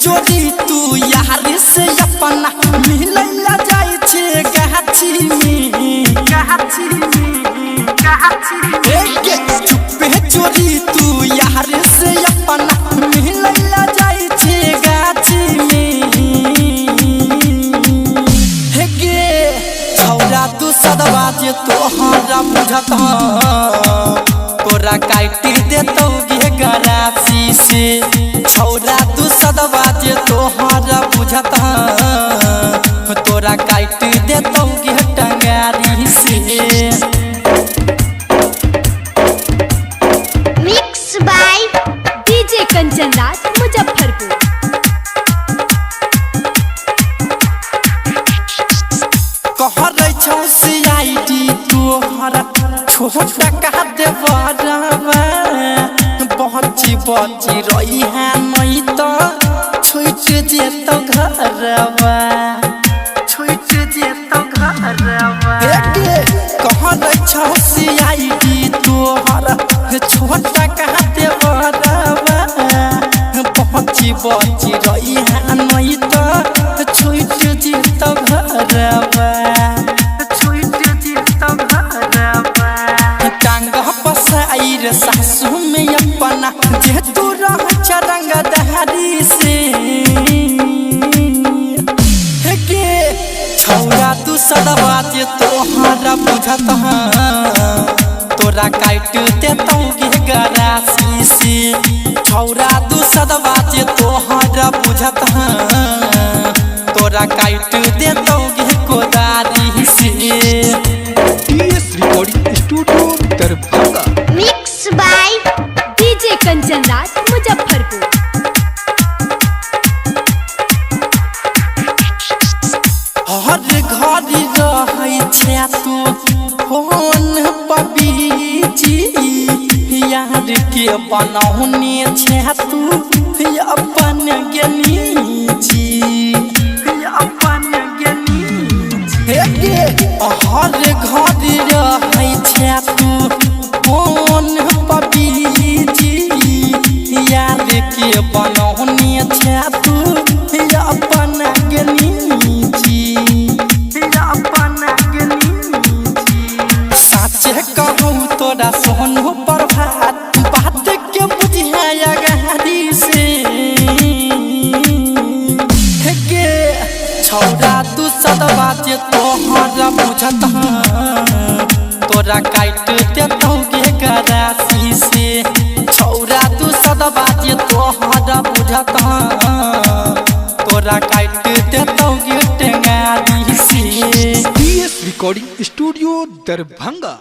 चोरी तू यार से अपना मिलैला जाय छे गाछी में चुपे चोरी तू यार से अपना मिलैला जाय छे गाछी में हे गे छौरा तू सदवा जे तोहरा बुझत तोरा काटी देतौ गे गरासी से छौरा तू सदवा जे तोहरा बुझत तोरा काटी देतौ गे टंगारी से। Mix by DJ Kanchan Raj Muzaffarpur. कहरै छौ सीआईडी तोहरा छोटा कह देबरवा बची रही है नहीं तो छूट जेतौ घरवा कहरै छौ सीआईडी तोहरा छोटा कह देबरवा बची रही है नहीं तो छूट जेतौ घरवा सासू में अपना जे तू रह चरंग दहरी से के छौरा तू सदवा जे तोहरा बुझत तोरा काट देतौ गे गरासी से छौरा तू सदवा जे तोहरा बुझत तोरा काट देतौ गे कोदारी से। TS recording studio Darbhanga. Mix by DJ Kanchan Raj Muzaffarpur. हर घड़ी रहै छे तू फोन पर बिजी यार के बनौने छे तू अपन ज्ञानी जी हर घड़ी रहै छे तू फोन पर बिजी यार के बनौने छे तू अपन ज्ञानी तोरा सोनू पर बात के बुझाया गहरी से गे छौरा तू सदवा जे तोहरा बुझत तोरा काट देतौ गे गरासी से छौरा तू सदवा जे तोहरा बुझत तोरा काट देतौ गे टंगारी से। TS recording studio Darbhanga.